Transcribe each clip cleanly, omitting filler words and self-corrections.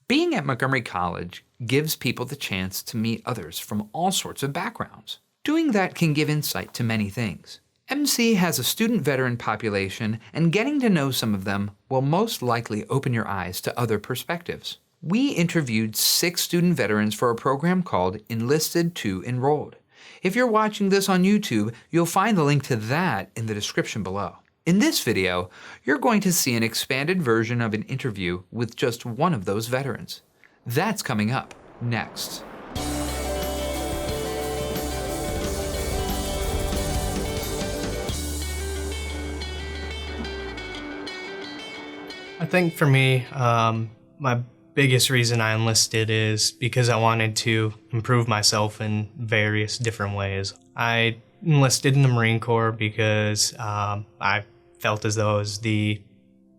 Being at Montgomery College gives people the chance to meet others from all sorts of backgrounds. Doing that can give insight to many things. MC has a student veteran population, and getting to know some of them will most likely open your eyes to other perspectives. We interviewed 6 student veterans for a program called Enlisted to Enrolled. If you're watching this on YouTube, you'll find the link to that in the description below. In this video, you're going to see an expanded version of an interview with just one of those veterans. That's coming up next. I think for me, my biggest reason I enlisted is because I wanted to improve myself in various different ways. I enlisted in the Marine Corps because I felt as though it was the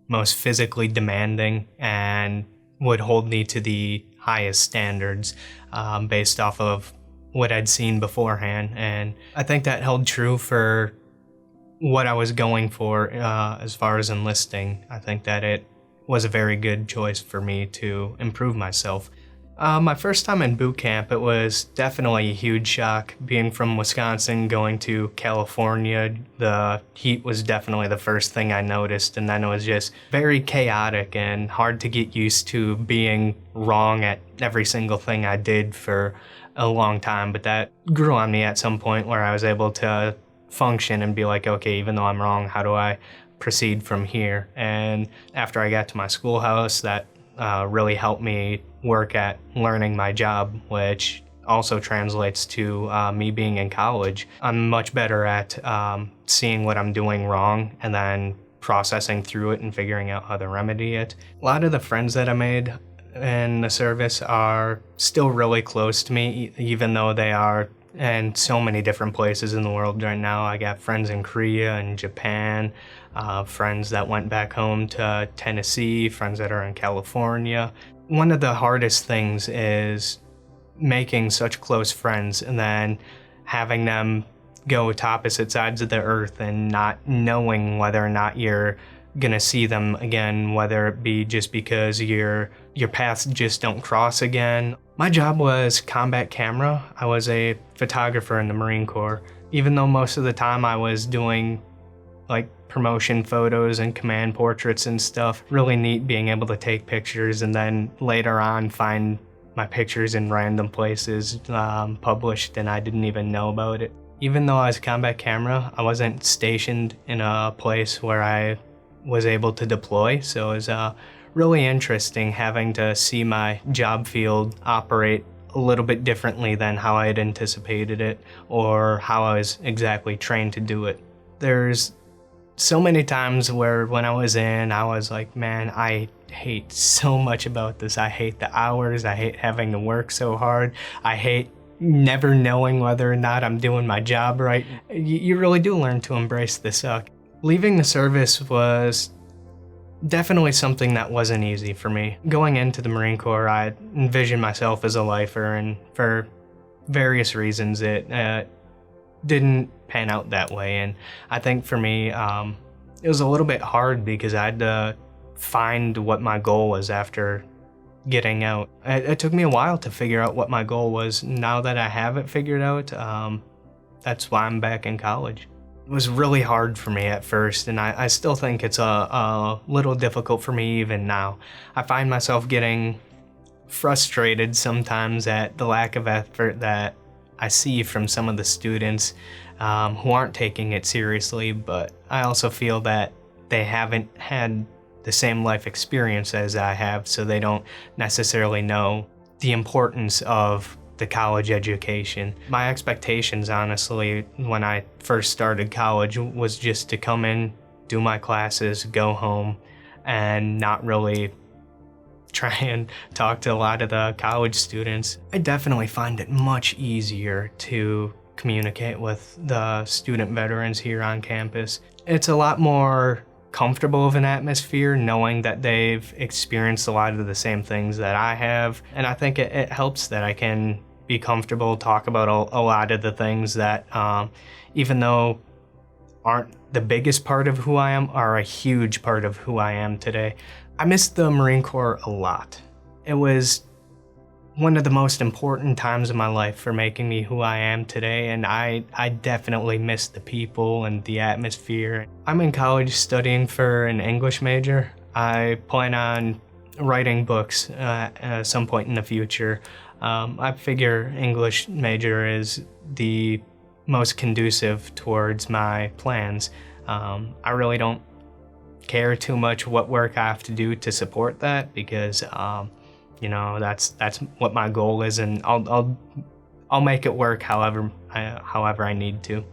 most physically demanding and would hold me to the highest standards based off of what I'd seen beforehand. And I think that held true for what I was going for as far as enlisting. I think that it was a very good choice for me to improve myself. My first time in boot camp, it was definitely a huge shock. Being from Wisconsin, going to California, the heat was definitely the first thing I noticed, and then it was just very chaotic and hard to get used to being wrong at every single thing I did for a long time. But that grew on me at some point where I was able to function and be like, okay, even though I'm wrong, how do I proceed from here? And after I got to my schoolhouse, that really helped me work at learning my job, which also translates to me being in college. I'm much better at seeing what I'm doing wrong and then processing through it and figuring out how to remedy it. A lot of the friends that I made in the service are still really close to me, even though they are in so many different places in the world right now. I got friends in Korea and Japan, friends that went back home to Tennessee, friends that are in California. One of the hardest things is making such close friends and then having them go to opposite sides of the earth and not knowing whether or not you're gonna see them again, whether it be just because your paths just don't cross again. My job was combat camera. I was a photographer in the Marine Corps. Even though most of the time I was doing like promotion photos and command portraits and stuff, really neat being able to take pictures and then later on find my pictures in random places published and I didn't even know about it. Even though I was combat camera, I wasn't stationed in a place where I was able to deploy, so it was really interesting having to see my job field operate a little bit differently than how I had anticipated it or how I was exactly trained to do it. There's so many times where when I was in, I was like, man, I hate so much about this. I hate the hours, I hate having to work so hard, I hate never knowing whether or not I'm doing my job right. You really do learn to embrace the suck. Leaving the service was definitely something that wasn't easy for me. Going into the Marine Corps, I envisioned myself as a lifer, and for various reasons it didn't pan out that way. And I think for me, it was a little bit hard because I had to find what my goal was after getting out. It took me a while to figure out what my goal was. Now that I have it figured out, that's why I'm back in college. It was really hard for me at first, and I still think it's a little difficult for me even now. I find myself getting frustrated sometimes at the lack of effort that I see from some of the students who aren't taking it seriously, but I also feel that they haven't had the same life experience as I have, so they don't necessarily know the importance of the college education. My expectations, honestly, when I first started college was just to come in, do my classes, go home, and not really try and talk to a lot of the college students. I definitely find it much easier to communicate with the student veterans here on campus. It's a lot more comfortable of an atmosphere knowing that they've experienced a lot of the same things that I have, and I think it helps that I can be comfortable, talk about a lot of the things that even though aren't the biggest part of who I am, are a huge part of who I am today. I miss the Marine Corps a lot. It was one of the most important times of my life for making me who I am today, and I definitely miss the people and the atmosphere. I'm in college studying for an English major. I plan on writing books at some point in the future. I figure English major is the most conducive towards my plans. I really don't care too much what work I have to do to support that because that's what my goal is, and I'll make it work however I need to.